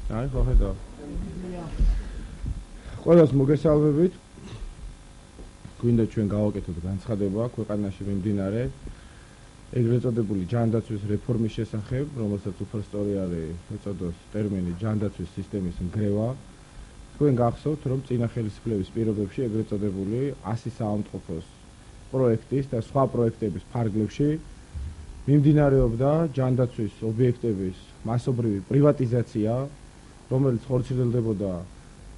აი ხო ხედავ. ყველას მოგესალმებით. გვინდა ჩვენ გავაკეთოთ განცხადება ქვეყანაში მიმდინარე ეგრეთ წოდებული ჯანდაცვის რეფორმის შესახებ, რომელსაც უბრალოდ არის ეწოდოს ტერმინი ჯანდაცვის სისტემის ნგრევა. თქვენ გახსოვთ, რომ წინა ხელისუფლების პირობებში ეგრეთ წოდებული 100 საავადმყოფოს პროექტის და სხვა პროექტების ფარგლებში მიმდინარეობდა ჯანდაცვის ობიექტების მასობრივი პრივატიზაცია, რომელიც ხორციელდებოდა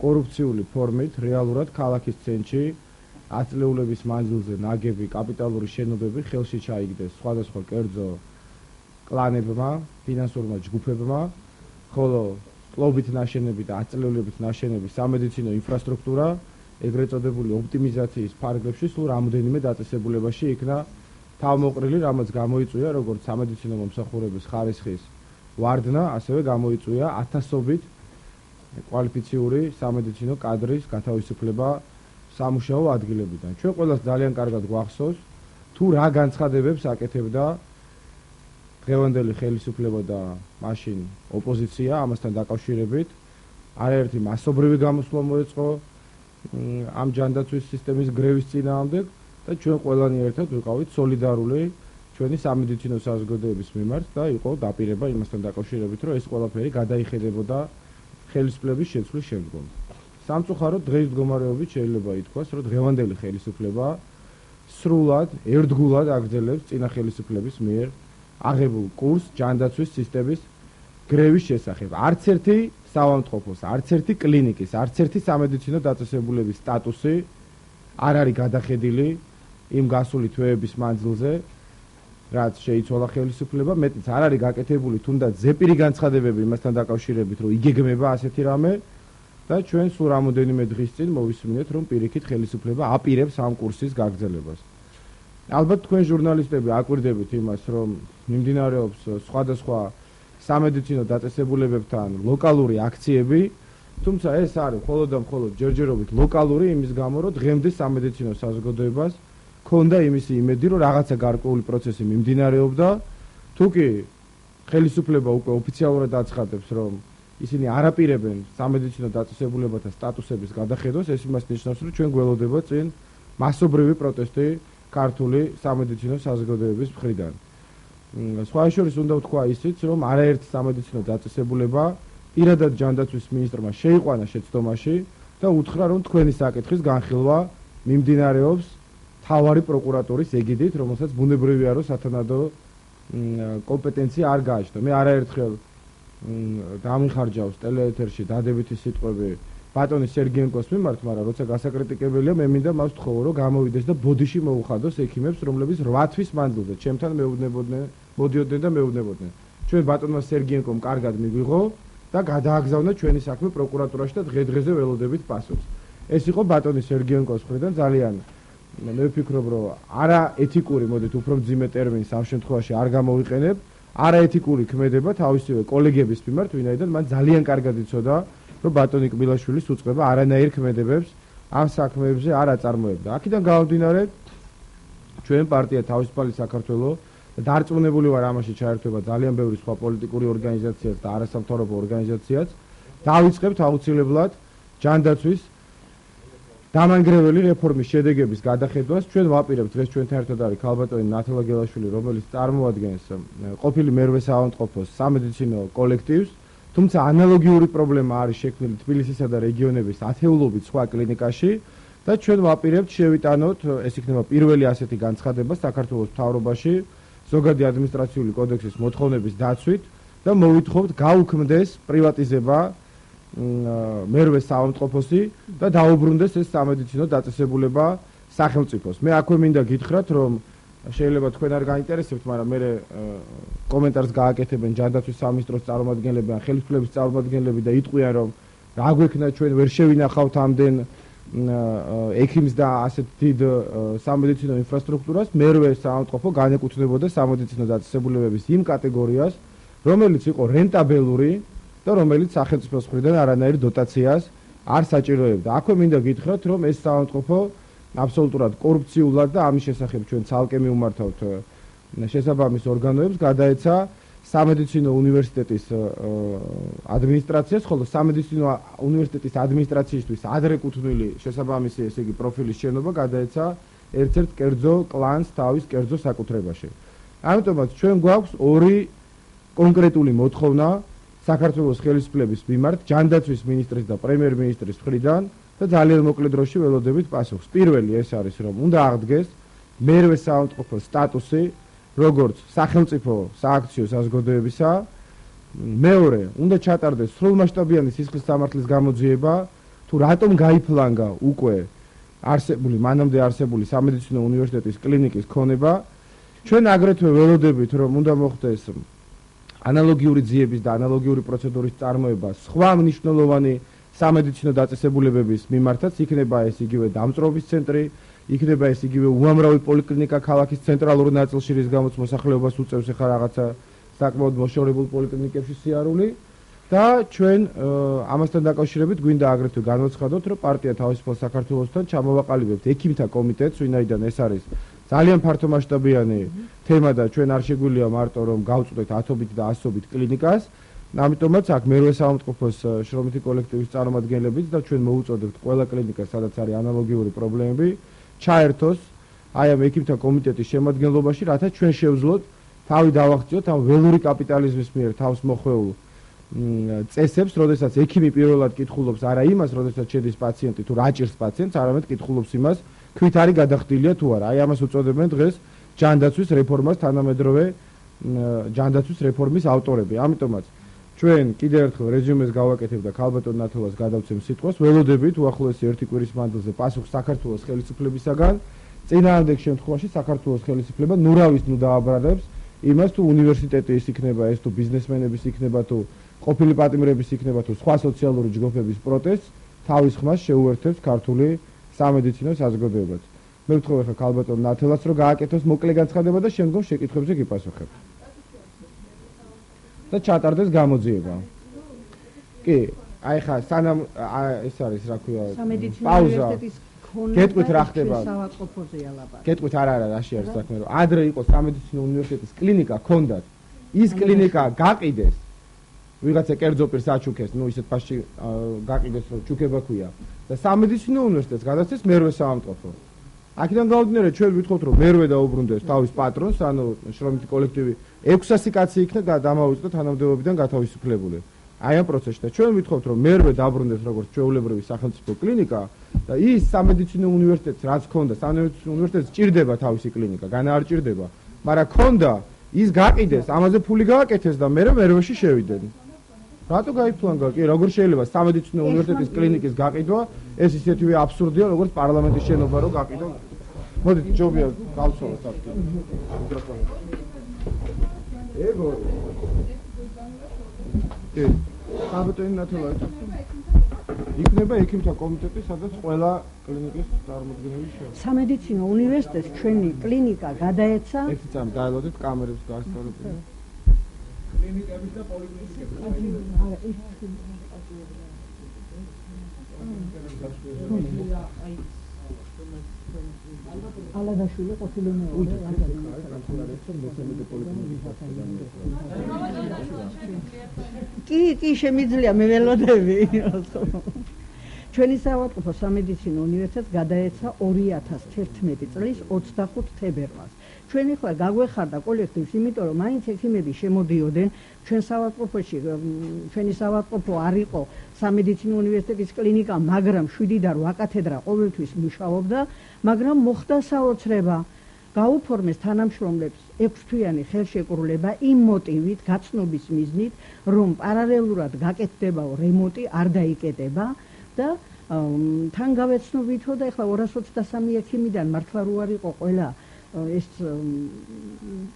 კორუფციული ფორმით, რეალურად ქალაქის ცენტრში ათწლეულების მანძილზე ნაგები კაპიტალური შენობები ხელში ჩაიგდეს სხვადასხვა კერძო კლანებმა, ფინანსურმა ჯგუფებმა, ხოლო კლობით ნაშენები და ათწლეულებით ნაშენები სამედიცინო ინფრასტრუქტურა ეგრეთ წოდებული ოპტიმიზაციის ფარგლებში სულ რამოდენიმე დაწესებულებაში იქნა თავმოყრილი, რამაც გამოიწვია როგორც სამედიცინო მომსახურების ხარისხის ვარდნა, ასევე გამოიწვია ათასობით კვალიფიციური სამედიცინო კადრის გათავისუფლება სამუშაო ადგილებიდან. ჩვენ ყველას ძალიან კარგად გვახსოვს, თუ რა განცხადებებს აკეთებდა დღევანდელი ხელისუფლება და მაშინ ოპოზიცია ამასთან დაკავშირებით. არაერთი მასობრივი გამოსვლა მოეწყო ამ ჯანდაცვის სისტემის გრევის წინააღმდეგ და ჩვენ ყველანი ერთად ვიყავით სოლიდარული ჩვენი სამედიცინო საზოგადოების მიმართ და იყო დაპირება იმასთან დაკავშირებით, რომ ეს ყველაფერი გადაიხედებოდა ხელისუფლების შეცვლის შემდგომ. სამწუხაროდ დღეს მდგომარეობით შეიძლება ითქვას, რომ დღევანდელი ხელისუფლება სრულად, ერთგულად აგრძელებს წინა ხელისუფლების მიერ აღებულ კურსს ჯანდაცვის სისტემის გრევის შესახებ. არც ერთი საავადმყოფოს, არც ერთი კლინიკის, არც ერთი სამედიცინო დაწესებულების სტატუსი არ არის გადახედილი იმ გასული თვეების მანძილზე, რაც შეიცვალა ხელისუფლება, მეტიც არ არის გაკეთებული თუნდაც ზეპირი განცხადებები იმასთან დაკავშირებით, რომ იგეგმება ასეთი რამე და ჩვენ სულ რამოდენიმე დღის წინ მოვისმინეთ, რომ პირიქით ხელისუფლება აპირებს ამ კურსის გაგრძელებას. ალბათ თქვენ ჟურნალისტები აკვირდებით იმას, რომ მიმდინარეობს სხვადასხვა სამედიცინო დაწესებულებებთან ლოკალური აქციები, თუმცა ეს არის მხოლოდ და მხოლოდ ჯერჯერობით ლოკალური იმის გამო, რომ დღემდე სამედიცინო საზოგადოებას ქონდა იმისი იმედი, რომ რაღაცა გარკვეული პროცესი მიმდინარეობდა, თუკი ხელისუფლება უკვე ოფიციალურად აცხადებს, რომ ისინი არაპირებენ სამედიცინო დაწესებულებათა სტატუსების გადახედვას, ეს იმას ნიშნავს, რომ ჩვენ გველოდება წინ მასობრივი პროტესტი ქართული სამედიცინო საზოგადოების მხრიდან. სხვა შორის უნდა ვთქვა ისიც, რომ არაერთი სამედიცინო დაწესებულება პირადად ჯანდაცვის მინისტრმა შეიყვანა შეცდომაში და უთხრა, რომ თქვენი საკითხის განხილვა მიმდინარეობს მთავარი პროკურატურის ეგიდით, რომელსაც ბუნებრივია, რომ სათანადო კომპეტენცია არ გააჩნდა. მე არაერთხელ დამიხარჯავს ტელეეთერში დადებითი სიტყვები ბატონი სერგიენკოს მიმართ, მაგრამ როცა გასაკრიტიკებელია, მე მინდა მას ვთხოვო, რომ გამოვიდეს და ბოდიში მოუხადოს ექიმებს, რომლებიც 8 თვის მანძილზე ჩემთან მოდიოდნენ და მეუბნებოდნენ. ჩვენ ბატონმა სერგიენკომ კარგად მიგვიღო და გადააგზავნა ჩვენი საქმე პროკურატურაში და დღე-დღეზე ველოდებით პასუხს. ეს იყო ბატონი სერგიენკოს მხრიდან ძალიან მე ვფიქრობ, რომ არაეთიკური, მოდით უფრო მძიმე ტერმინს ამ შემთხვევაში არ გამოვიყენებ, არაეთიკური ქმედება თავისივე კოლეგების მიმართ, ვინაიდან მან ძალიან კარგად იცოდა, რომ ბატონი კბილაშვილის უწყება არანაირ ქმედებებს ამ საქმეებზე არ აწარმოებდა. აქედან გამომდინარე, ჩვენ პარტია თავისუფალი საქართველო დარწმუნებული ვარ ამაში ჩაერთვება ძალიან ბევრი სხვა პოლიტიკური ორგანიზაციაც და არასამთავრობო ორგანიზაციაც, დავიწყებთ აუცილებლად ჯანდაცვის დამანგრეველი რეფორმის შედეგების გადახედვას. ჩვენ ვაპირებთ, დღეს ჩვენთან ერთად არის ქალბატონი ნათალა გელაშვილი, რომელიც წარმოადგენს ყოფილი მერვე საავადმყოფოს სამედიცინო კოლექტივს, თუმცა ანალოგიური პრობლემა არის შექმნილი თბილისისა და რეგიონების ათეულობით სხვა კლინიკაში და ჩვენ ვაპირებთ შევიტანოთ, ეს იქნება პირველი ასეთი განცხადება საქართველოს მთავრობაში ზოგადი ადმინისტრაციული კოდექსის მოთხოვნების დაცვით და მოვითხოვთ გაუქმდეს პრივატიზება მერვე საავადმყოფოსი და დაუბრუნდეს ეს სამედიცინო დაწესებულება სახელმწიფოს. მე აქვე მინდა გითხრათ, რომ შეიძლება თქვენ არ გაინტერესებთ, მაგრამ მე კომენტარს გააკეთებენ ჯანდაცვის სამინისტროს წარმომადგენლები ან ხელისუფლების წარმომადგენლები და იტყვიან, რომ რა გვექნა ჩვენ ვერ შევინახავთ ამდენ ექიმს და ასეთ დიდ სამედიცინო ინფრასტრუქტურას. მერვე საავადმყოფო განეკუთვნებოდა სამედიცინო დაწესებულებების იმ კატეგორიას, რომელიც იყო რენტაბელური და რომელიც სახელმწიფოს მხრიდან არანაირ დოტაციას არ საჭიროებდა. აქვე მინდა გითხრათ, რომ ეს საავადმყოფო აბსოლუტურად კორუფციულად და ამის შესახებ ჩვენ ცალკე მივმართავთ შესაბამის ორგანოებს, გადაეცა სამედიცინო უნივერსიტეტის ადმინისტრაციას, ხოლო სამედიცინო უნივერსიტეტის ადმინისტრაციისთვის ადრეკუთვნილი შესაბამისი ესე იგი პროფილის შენობა გადაეცა ერთ-ერთ კერძო კლანს თავის კერძო საკუთრებაში. ამიტომაც ჩვენ გვაქვს ორი კონკრეტული მოთხოვნა საქართველოს ხელისუფლების მიმართ ჯანდაცვის მინისტრის და პრემიერ-მინისტრის მხრიდან და ძალიან მოკლე დროში ველოდებით პასუხს. პირველი ეს არის, რომ უნდა აღდგეს მერვე საავადმყოფოს სტატუსი როგორც სახელმწიფო სააქციო საზოგადოებისა. მეორე, უნდა ჩატარდეს სრულმასშტაბიანი სისხლის სამართლის გამოძიება, თუ რატომ გაიფლანგა უკვე მანამდე არსებული სამედიცინო უნივერსიტეტის კლინიკის ქონება. ჩვენ აგრეთვე ველოდებით, რომ უნდა მოხდეს ანალოგიური ძიების და ანალოგიური პროცედურის წარმოება სხვა მნიშვნელოვანი სამედიცინო დაწესებულებების მიმართაც, იქნება ეს იგივე დამწრობის ცენტრი, იქნება ეს იგივე უამრავი პოლიკლინიკა ქალაქის ცენტრალურ ნაწილში, რის გამოც მოსახლეობას უწევს ახლა რაღაცა საკმაოდ მოშორებულ პოლიკლინიკებში სიარული და ჩვენ ამასთან დაკავშირებით გვინდა აგრეთვე განვაცხადოთ, რომ პარტია თავისუფალ საქართველოსთან ჩამოვაყალიბებთ ექიმთა კომიტეტს, ვინაიდან ეს არის ძალიან ფართომასშტაბიანი თემა და ჩვენ არ შეგვიძლია მარტო რომ გავწვდეთ 10-ობით და 100-ობით კლინიკას. ამიტომაც აქ მერვე საავადმყოფოს შრომითი კოლექტივის წარმომადგენლებიც და ჩვენ მოუწოდებთ ყველა კლინიკას, სადაც არის ანალოგიური პრობლემები, ჩაერთოს აი ამ ექიმთა კომიტეტის შემადგენლობაში, რათა ჩვენ შევძლოთ თავი დავაღწიოთ ამ ველური კაპიტალიზმის მიერ თავს მოხვეულ წესებს, როდესაც ექიმი პირველად კითხულობს არა იმას, როდესაც შედის პაციენტი თუ რა ჭირს პაციენტს, არამედ კითხულობს იმას, ქვით არის გადახდილია თუ არა. აი ამას უწოდებენ დღეს ჯანდაცვის რეფორმას თანამედროვე ჯანდაცვის რეფორმის ავტორები. ამიტომაც ჩვენ კიდევ ერთხელ რეზიუმეს გავაკეთებ და ქალბატონ ნათელას გადავცემ სიტყვას. ველოდებით უახლოესი ერთი კვირის მანძილზე პასუხს საქართველოს ხელისუფლებისაგან. წინააღმდეგ შემთხვევაში საქართველოს ხელისუფლება ნურავის ნუ დააბრალებს იმას, თუ უნივერსიტეტის იქნება ეს, თუ ბიზნესმენების იქნება, თუ ყოფილი პატიმრების იქნება, თუ სხვა სოციალური ჯგუფების პროტესტს, თავის ხმას შეუერთებს ქართული სამედიცინო საზოგადოებას. მე ვთხოვ ახლა ქალბატონ ნათელას, რომ გააკეთოს მოკლე განცხადება და შემდგომ შეკითხვებზე გიპასუხებ. და ჩატარდეს გამოძიება. კი, აი ხა სანამ ეს არის რა ქვია პაუზა. გეტყვით რა ხდება? გეტყვით არა, რაში არის საქმე, რომ ადრე იყო სამედიცინო უნივერსიტეტის კლინიკა ქონდათ. ის კლინიკა გაყიდეს. ვიღაცა კერძო პირს აჩუქეს, ნუ ისეთ ფასში გაყიდეს, რომ ჩუქება ქვია. და სამედიცინო უნივერსიტეტს გადასცეს მერვე საავადმყოფო. აქედან გამომდინარე, ჩვენ ვითხოვთ, რომ მერვე დაუბრუნდეს თავის პატრონს, ანუ შრომითი კოლექტივი 600 კაცი იქნა დამოუწდა თანამდებობიდან გათავისუფლებული. აი ამ პროცესში და ჩვენ ვითხოვთ, რომ მერვე დაბრუნდეს როგორც ჩვეულებრივი სახელმწიფო კლინიკა და ის სამედიცინო უნივერსიტეტს რაც ქონდა, სამედიცინო უნივერსიტეტს ჭირდება თავისი კლინიკა, განა არ ჭირდება, მაგრამ ქონდა ის გაყიდეს, ამაზე ფული გააკეთეს და მერვეში შევიდნენ. რატო გაიფლანგა? კი, როგორ შეიძლება სამედიცინო უნივერსიტეტის კლინიკის გაყიდვა, ეს ისეთივე აბსურდია, როგორც პარლამენტის შენობა რო გაყიდო. მოდით, ჯობია გავცოლოთ აქ მიკროფონი. ეგორი. კი. ქალბატონი ნათელა იქნება ექიმთა კომიტეტი, სადაც ყველა კლინიკის წარმოდგენილი შევა. სამედიცინო უნივერსიტეტს ჩვენი კლინიკა გადაეცა. ერთი წამი დაელოდეთ კამერებს გასწავლებელი. კლინიკების და პოლიკლინიკების. ალადაშვილი ყოფილი მეორე. კი, შემიძლია მე ველოდები. ჩვენი საავადმყოფო სამედიცინო უნივერსიტეტს გადაეცა 2011 წლის 25 თებერვალს. ჩვენ ახლა გაგვეხარდა კოლექტივს, იმიტომ რომ მაინც ექიმები შემოდიოდნენ ჩვენ საავადმყოფოში, ჩვენი საავადმყოფო არ იყო სამედიცინო უნივერსიტეტის კლინიკა, მაგრამ 7-დან 8 კათედრა ყოველთვის მუშაობდა, მაგრამ მოხდა საოცრება. გაუფორმეს თანამშრომლებს 6-თვიანი ხელშეკრულება იმ მოტივით, გაცნობის მიზნით, რომ პარალელურად გაკეთდებაო რემონტი, არ დაიკეტება და თან გავეცნობითო და ახლა 223 ექიმიდან მართლა რო არ იყო ყველა ეს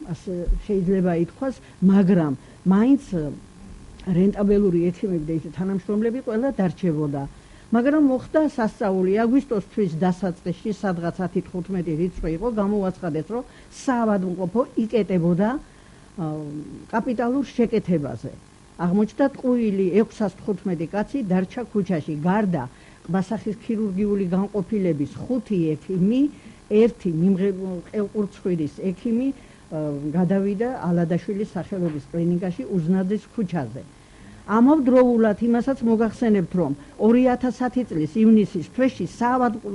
ასე შეიძლება ითქვას, მაგრამ მაინც რენტაბელური ექიმები და ისე თანამშრომლები ყველა დარჩებოდა. მაგრამ მოხდა სასწაული აგვისტოს თვის დასაწყისში, სადღაც 10-15 რიცხვი იყო, გამოაცხადეს, რომ საავადმყოფო იკეტებოდა კაპიტალურ შეკეთებაზე. აღმოჩნდა ტყუილი 615 კაცი დარჩა ქუჩაში, გარდა ყბასახის ქირურგიული განყოფილების 5 ექიმი, ერთი ყელყურცხვირის ექიმი, გადავიდა ალადაშვილის სახელობის კლინიკაში უზნაძის ქუჩაზე. ამავდროულად იმასაც მოგახსენებთ, რომ 2010 წლის ივნისის თვეში საავადმყოფო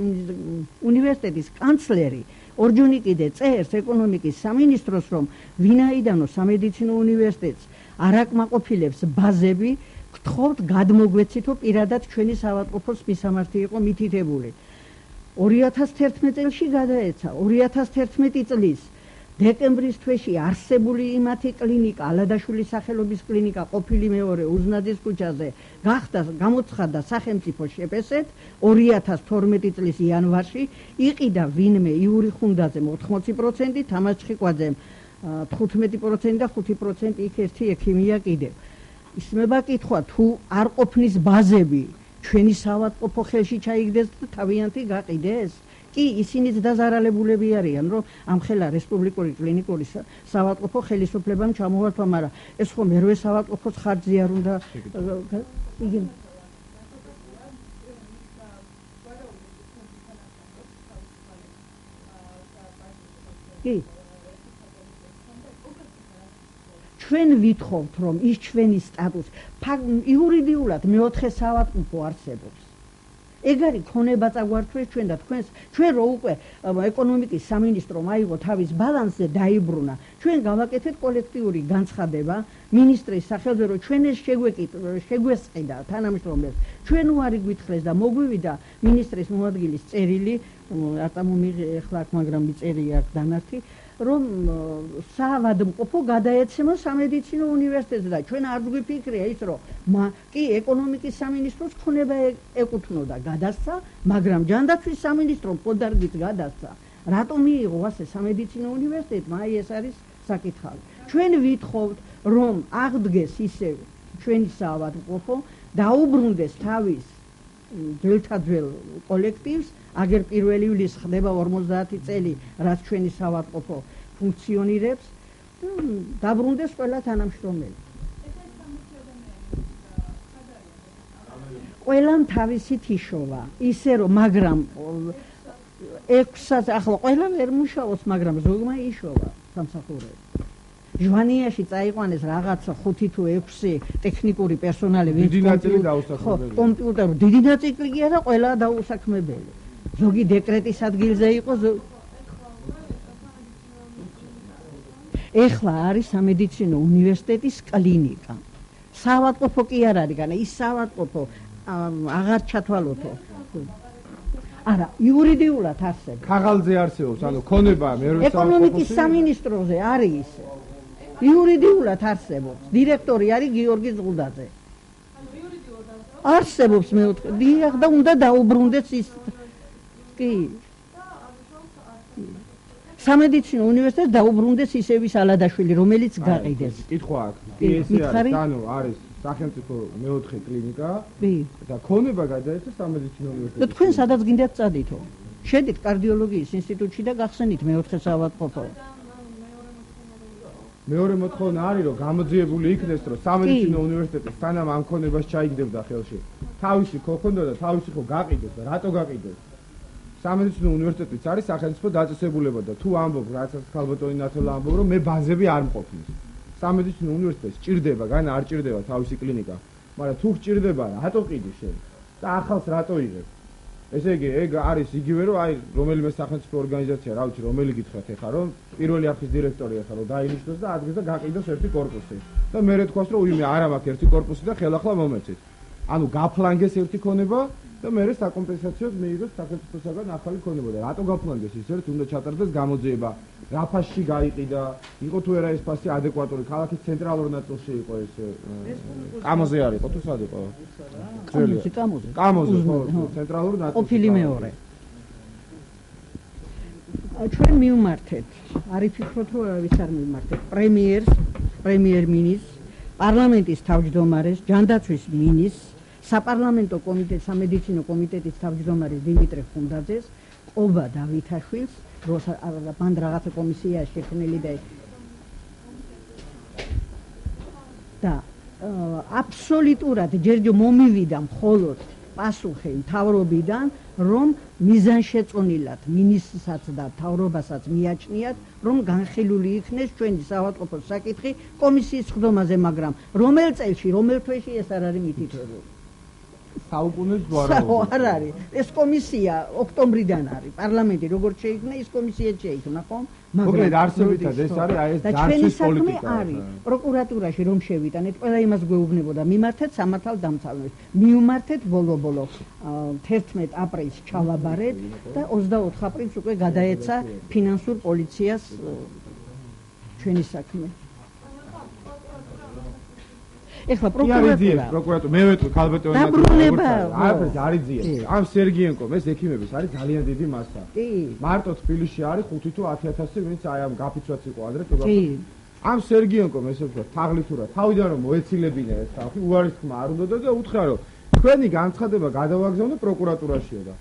უნივერსიტეტის კანცლერი ორჯონიკიდე წერს ეკონომიკის სამინისტროს, რომ ვინაიდანო სამედიცინო უნივერსიტეტს არ აკმაყოფილებს ბაზები, გთხოვთ გადმოგვეცითო პირადად ჩვენი საავადმყოფოს მისამართი იყო მითითებული. 2011 წელში გადაეცა 2011 წლის დეკემბრის თვეში არსებული იმათი კლინიკა, ალადაშვილის სახელობის კლინიკა, ყოფილი მეორე უზნაძის ქუჩაზე გამოცხადდა სახელმწიფო შეფესად. 2012 წლის იანვარში იყიდა ვინმე იური ხუნდაძემ 80%, თამაზ ჩხიკვაძემ 15% და 5% იქ ერთი ექიმია კიდევ. ისმება კითხვა, თუ არ ყოფნის ბაზები ჩვენი საავადმყოფო ხელში ჩაიგდეს და თავიანთი გაყიდეს? კი, ისინიც დაზარალებულები არიან, რომ ამხელა რესპუბლიკური კლინიკური საავადმყოფო ხელისუფლებამ ჩამოართვა, მაგრამ ეს ხო მერვე საავადმყოფოს ხარჯზე არ უნდა იგი კი ჩვენ ვითხოვთ, რომ ის ჩვენი სტატუსი იურიდიულად მეოთხე საავადმყოფო არსებობს. ეგ არის ქონება წაგვართვეს ჩვენ და თქვენს ჩვენ რო უკვე ეკონომიკის სამინისტრომ აიღო თავის ბალანსზე დაიბრუნა, ჩვენ გავაკეთეთ კოლექტიური განცხადება მინისტრის სახელზე, რომ ჩვენ ეს შეგვესყიდა თანამშრომლებს, ჩვენ უარი გვითხრეს და მოგვივიდა მინისტრის მოადგილის წერილი, არ წამომიღე ახლა აქ, მაგრამ წერია აქ დანართი, რომ საავადმყოფო გადაეცემო სამედიცინო უნივერსიტეტზე და ჩვენ არ გვიფიქრია ის, რომ კი ეკონომიკის სამინისტროს ქონება ეკუთვნოდა გადასცა, მაგრამ ჯანდაცვის სამინისტრომ პოდარგით გადასცა. რატომ მიიღო ასე სამედიცინო უნივერსიტეტმა? აი ეს არის საკითხავი. ჩვენ ვითხოვთ, რომ აღდგეს ისევ ჩვენი საავადმყოფო, დაუბრუნდეს თავის ძველთაძველ კოლექტივს, აგერ 1 ივლისს ხდება 50 წელი, რაც ჩვენი საავადმყოფო ფუნქციონირებს, დაბრუნდეს ყველა თანამშრომელი. ყველამ თავისი თიშოვა, ისე რომ მაგრამ 6-ს ახლა ყველამ ვერ მუშაობს, მაგრამ ზოგმა იშოვა სამსახურები. ჟვანიაში წაიყვანეს რაღაცა 5 თუ 6 ტექნიკური პერსონალი, ვინც კომპიუტერო დიდი ნაწილი კი არა, ყველა დაუსაქმებელი. ზოგი დეკრეტის ადგილზე იყო. ეხლა არის სამედიცინო უნივერსიტეტის კლინიკა. საავადმყოფო კი არ არის, განა ის საავადმყოფო აღარ ჩათვალოთო. არა, იურიდიულად არსებობს. ქაღალდზე არსებობს, ანუ ქონება მეორე ეკონომიკის სამინისტროზე არის ისე. იურიდიულად არსებობს. დირექტორი არის გიორგი ზღუდაძე. არსებობს მეოთხე. დიახ და უნდა დაუბრუნდეს ის. კი. სამედიცინო უნივერსიტეტს დაუბრუნდეს ისევის ალადაშვილი, რომელიც გაყიდეს. კითხვა აქვს. ესე არის, ანუ არის სახელმწიფო მეოთხე კლინიკა და ქონება გადაეცა სამედიცინო უნივერსიტეტში. და თქვენ სადაც გინდათ წადითო? შედით კარდიოლოგიის ინსტიტუტში და გახსენით მეოთხე საავადმყოფო. მეორე მოთხოვნა არის, რომ გამოძიებული იქნეს, რომ სამედიცინო უნივერსიტეტი სანამ ამ ქონებას ჩაიგდებდა ხელში, თავისი ხო ხონდა და თავისი ხო გაყიდეს და რატო გაყიდეს? სამედიცინო უნივერსიტეტიც არის სახელმწიფო დაწესებულება და თუ ამბობ, რასაც ქალბატონი ნათელა ამბობ, რომ მე ბაზები არ მყოფნის. სამედიცინო უნივერსიტეტს ჭირდება, განა არ ჭირდება თავისი კლინიკა, მაგრამ თუ გჭირდება, რატო ყიდი შენ? და ახალს რატო იღებ? ესე იგი, ეგ არის იგივე, რომ აი რომელიმე სახელმწიფო ორგანიზაცია, რა ვიცი, რომელი გითხრათ ეხლა, რომ პირველი არხის დირექტორი ახლა რომ დაინიშნოს და ადგეს და გაყიდოს ერთი კორპუსი. და მერე თქვას, რომ უიმე არა მაქვს ერთი კორპუსი და ხელახლა მომეცით. ანუ გაფლანგეს ერთი ქონება და მერე საკომპენსაციოდ მიიღოს სახელმწიფოსაგან ახალი ქონება და რატო გაფლანგეს ის ერთ უნდა ჩატარდეს გამოძიება. რა ფასში გაიყიდა, იყო თუ არა ეს ფასი ადეკვატური, ქალაქის ცენტრალურ ნაწილში იყო ეს კამოზე არ იყო თუ სად იყო? კამოზე, ხო, ცენტრალურ ნაწილში. ყოფილი მეორე. ჩვენ მივმართეთ, არ იფიქროთ რომ ვის არ მივმართეთ, პრემიერ-მინისტრს, პარლამენტის თავმჯდომარეს, ჯანდაცვის მინისტრს, საპარლამენტო კომიტეტის სამედიცინო კომიტეტის თავმჯდომარეს დიმიტრი ხუნდაძეს, ყობა დავითაშვილს, მან რაღაცა კომისია შექმნილი და აბსოლუტურად ჯერჯო მომივიდა მხოლოდ პასუხი მთავრობიდან, რომ მიზანშეწონილად მინისტრსაც და მთავრობასაც მიაჩნიათ, რომ განხილული იქნეს ჩვენი საავადმყოფოს საკითხი კომისიის ხდომაზე, მაგრამ რომელ წელში, რომელ თვეში ეს არ არის მითითებული. საუკუნეს გვარაუბრობთ. არ არის. ეს კომისია ოქტომბრიდან არის. პარლამენტი როგორც შეიქმნა, ის კომისია შეიქმნა, ხო? მოკლედ არსებითად ეს არის აი ეს ძარცვის პოლიტიკა. არის. პროკურატურაში რომ შევიტანეთ, ყველა იმას გვეუბნებოდა, მიმართეთ სამართალდამცავებს. მიუმართეთ ბოლო-ბოლო 11 აპრილს ჩავაბარეთ და 24 აპრილს უკვე გადაეცა ფინანსურ პოლიციას ჩვენი საქმე. ეხლა პროკურატურა მე ვეტყვი ქალბატონი არაფერს არ იძიებს. ამ სერგიენკომ ეს ექიმების არის ძალიან დიდი მასა. მარტო თბილისში არის 5 თუ 10000, ვინც აი ამ გაფიცვაც იყო ადრე ამ სერგიენკომ ესე ვთქვა, თაღლითურად თავიდან რომ მოეცილებინა ეს ხალხი, უარის თქმა არ უნდა და უთხრა რომ თქვენი განცხადება გადავაგზავნო პროკურატურაშიო და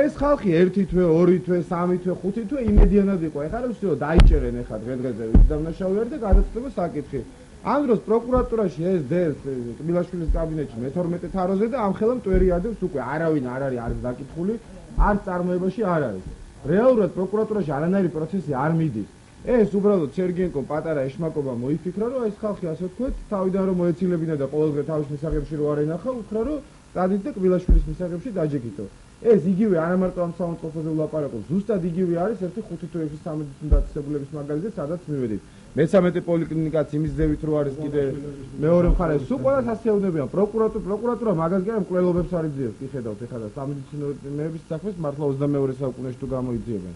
ეს ხალხი 1 თვე, 2 თვე, 3 თვე, 5 თვე იმედიანად იყო. ეხლა რომ ვთქვი დაიჭერენ ეხლა დღე-დღეზე ვიზდავნაშავი არის და გადაწყვეტა საკითხი. ამ დროს პროკურატურაში ეს დევს კბილაშვილის კაბინეტში მე-12 თაროზე და ამ ხელა მტვერი ადევს უკვე არავინ არ არის დაკითხული, არც წარმოებაში არ არის. რეალურად პროკურატურაში არანაირი პროცესი არ მიდის. ეს უბრალოდ სერგიენკომ პატარა ეშმაკობა მოიფიქრა, რომ ეს ხალხი ასე ვთქვათ, თავიდან რომ მოეცილებინა და ყოველდღე თავის მისაღებში რო არ ენახა, უთხრა რომ დადით და კბილაშვილის მისაღებში დაჯექითო. ეს იგივე არა მარტო ამ საავადმყოფოზე ვლაპარაკობ, ზუსტად იგივე არის ერთი 5 თვეში სამედიცინო დაწესებულების მაგალითზე, სადაც მივედით. მე-13 პოლიკლინიკაც იმის ძევით რო არის კიდე მეორე მხარეს, სულ ყველას ასეუნებიან პროკურატურა მაგას კი არ მკვლელობებს არ იძიებს, იხედავთ ეხლა და სამედიცინოების საქმეს მართლა 22 საუკუნეში თუ გამოიძიებენ.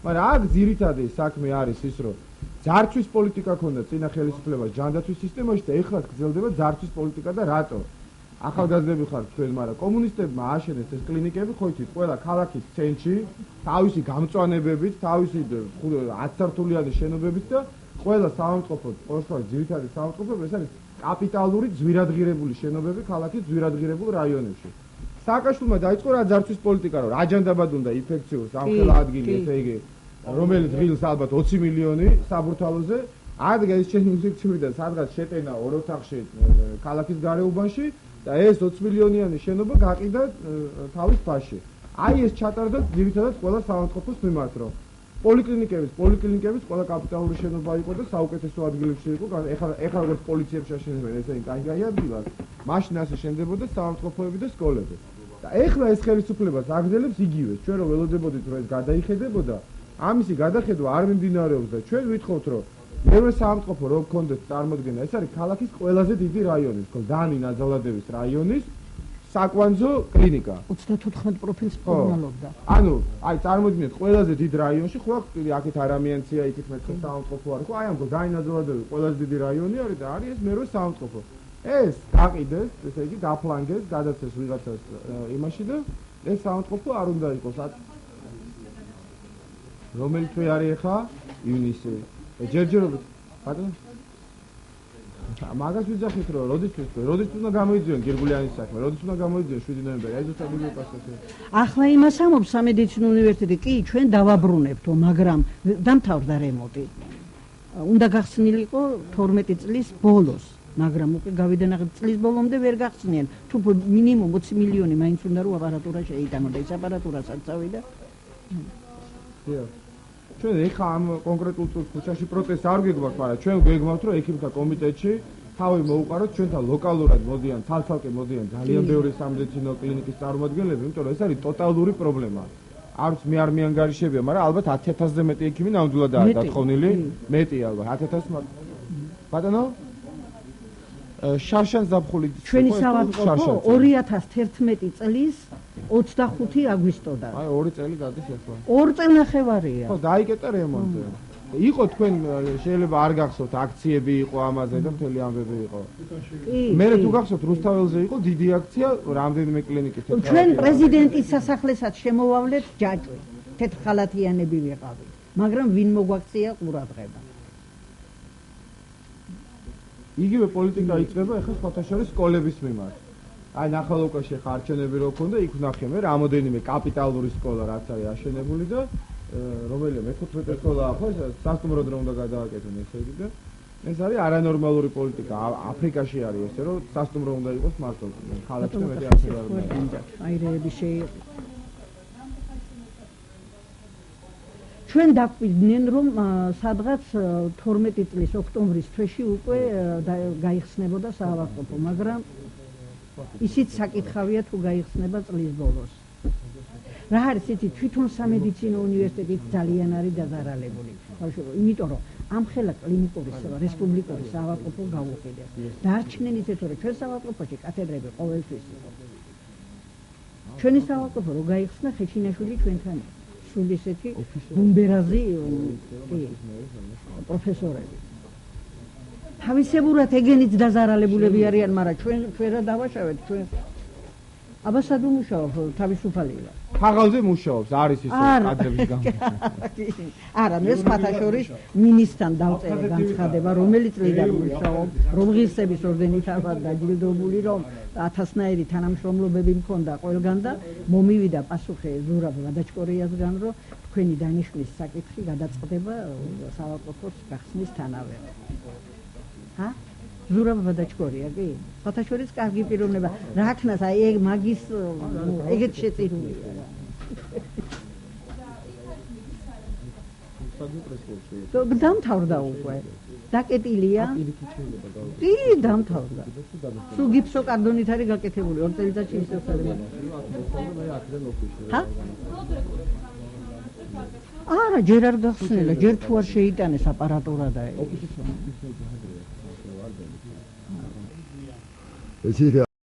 მაგრამ აქ ძირითადი საქმე არის ის, რომ ძარცვის პოლიტიკა ქონდა წინა ხელისუფლებას ჯანდაცვის სისტემაში და ეხლაც გრძელდება ძარცვის პოლიტიკა და რატო? ახალგაზრდები ხართ თქვენ, მაგრამ კომუნისტებმა ააშენეს ეს კლინიკები, ხო იცით, ყველა ქალაქის ცენტრში, თავისი გამწვანებებით, თავისი 10 სართულიანი შენობებით და ყველა საავადმყოფო, ყოველთვის ძირითადი საავადმყოფო ეს არის კაპიტალური ძვირადღირებული შენობები ქალაქის ძვირადღირებულ რაიონებში. სააკაშვილმა დაიწყო რა ძარცვის პოლიტიკა, რომ რაჯანდაბად უნდა ინფექციურ სამხელა ადგილი, ესე იგი, რომელიც ღილს ალბათ 20 მილიონი საბურთალოზე, ადგა ეს ჩემი ინფექციურიდან სადღაც შეტენა ორ ოთახში ქალაქის გარეუბანში და ეს 20 მილიონიანი შენობა გაყიდა თავის ფასში. აი ეს ჩატარდა ძირითადად ყველა საავადმყოფოს მიმართ, რომ პოლიკლინიკების ყველა კაპიტალური შენობა იყო და საუკეთესო ადგილებში იყო. ეხლა როგორც პოლიციებს შეაშენებენ ესენი კაი ადგილას, მაშინ ასე შენდებოდა საავადმყოფოები და სკოლები. და ეხლა ეს ხელისუფლებას აგრძელებს იგივეს. ჩვენ რომ ველოდებოდით რომ ეს გადაიხედებოდა, ამისი გადახედვა არ მიმდინარეობს და ჩვენ ვითხოვთ რომ მეორე საავადმყოფო რო გქონდეს წარმოდგენა, ეს არის ქალაქის ყველაზე დიდი რაიონი, გლდანი ნაძალადევის რაიონის საკვანძო კლინიკა. 34 პროფინცია ფორმალობდა. ანუ, აი წარმოიდგინეთ, ყველაზე დიდ რაიონში ხო აქეთ არამიანცია, იქით მეთხე საავადმყოფო არის, ხო აი ამ გლდანი ნაძალადევის ყველაზე დიდი რაიონი არის და არის ეს მეორე საავადმყოფო. ეს გაყიდეს, ესე იგი გაფლანგეს, გადაცეს ვიღაცას იმაში და ეს საავადმყოფო არ უნდა იყოს. რომელი თვე არის ახლა? ივნისი. ჯერჯერობით. ბატონო. მაგას ვიძახით რომ როდესაც უნდა გამოიძიონ გირგულიანის საქმე, როდესაც უნდა გამოიძიონ 7 ნოემბერი, აი ზუსტად იგივე პასუხი. ახლა იმას ამბობს სამედიცინო უნივერსიტეტი, კი, ჩვენ დავაბრუნებთო, მაგრამ დამთავრდა რემონტი. უნდა გახსნილიყო 12 წლის ბოლოს, მაგრამ უკვე გავიდა წლის ბოლომდე ვერ გახსნიან. თუ მინიმუმ 20 მილიონი მაინც უნდა რომ აპარატურა შეიტანოდა, ეს აპარატურასაც წავიდა. ჩვენ ეხა ამ კონკრეტულ ქუჩაში პროტესტს არ გეგმავთ, მაგრამ ჩვენ გეგმავთ, რომ ექიმთა კომიტეტში თავი მოუყაროთ ჩვენთან ლოკალურად მოდიან, თალთალკე მოდიან ძალიან ბევრი სამედიცინო კლინიკის წარმომადგენლები, იმიტომ რომ ეს არის ტოტალური პრობლემა. არც მე არ მიანგარიშებია, მაგრამ ალბათ 10000-ზე მეტი ექიმი ნამდვილადაა დათხოვნილი, მეტი ალბათ 10000. ბატონო შარშან ზაფხული ჩვენი საავადმყოფო 2011 წლის 25 აგვისტოდან. აი 2 წელი გადის ახლა. 2 წელნახევარია. ხო, დაიკეტა რემონტი. იყო თქვენ შეიძლება არ გახსოვთ აქციები იყო ამაზე და მთელი ამბები იყო. მე თუ გახსოვთ რუსთაველზე იყო დიდი აქცია რამდენიმე კლინიკის. ჩვენ პრეზიდენტის სასახლესაც შემოვავლეთ ჯაჭვი. თეთრხალათიანები ვიყავით. მაგრამ ვინ მოგვაქცია ყურადღება. იგივე პოლიტიკა იწყება ახლა სხვათაშორის სკოლების მიმართ. აი ნახალოკაში ხა არჩევნები რო ქონდა, იქ ვნახე მე რამოდენიმე კაპიტალური სკოლა რაც არის აშენებული და რომელია მე-15 სკოლა ხო სასტუმროდ რომ უნდა გადააკეთონ ესე იგი და ეს არის არანორმალური პოლიტიკა. აფრიკაში არის ესე, რომ სასტუმრო უნდა იყოს მარტო ხალხი და მეტი ასე არ უნდა. აირეები შეიყო. ჩვენ დაგვიდნენ რომ სადღაც 12 წლის ოქტომბრის თვეში უკვე გაიხსნებოდა საავადმყოფო, მაგრამ ისიც საკითხავია თუ გაიხსნება წლის ბოლოს. რა არის იცი თვითონ სამედიცინო უნივერსიტეტი ძალიან არის დაზარალებული. იმიტომ რომ ამხელა კლინიკური რესპუბლიკური საავადმყოფო გავუყიდეთ. დარჩნენ ისეთ რომ ჩვენ საავადმყოფოში კათედრები ყოველთვის იყო. ჩვენი საავადმყოფო რო გაიხსნა ხეჩინაშვილი ჩვენთან სულ ისეთი ბუმბერაზი პროფესორები. თავისებურად ეგენიც დაზარალებულები არიან, მაგრამ ჩვენ რა დავაშავეთ ჩვენ აბა სად უმუშაობ თავისუფალია. ხაღალზე მუშაობს, არის ისე კადრების გამოსვლა. არა, მე სხვათაშორის მინისტრთან დავწერე განცხადება, რომელი წლიდან მუშაობ, რომ ღირსების ორდენით არ დაჯილდოვებული, რომ 1000-ნაირი თანამშრომლობები მქონდა ყველგან და მომივიდა პასუხი ზურაბ ვადაჩკორიასგან, რომ თქვენი დანიშვნის საკითხი გადაწყდება საავადმყოფოს გახსნისთანავე. ჰა? ზურაბ ვადაჩკორია კი? სხვათაშორის კარგი პიროვნება. რა ქნას აი ეგ მაგის ეგეთ შეწირულია. დამთავრდა უკვე. დაკეტილია. კი, დამთავრდა. სულ გიფსოკარდონით არის გაკეთებული 2 წელიწადში ისევ საერთოდ. ჰა? არა, ჯერ არ გახსნილა, ჯერ თუ არ შეიტანეს აპარატურა და ეს.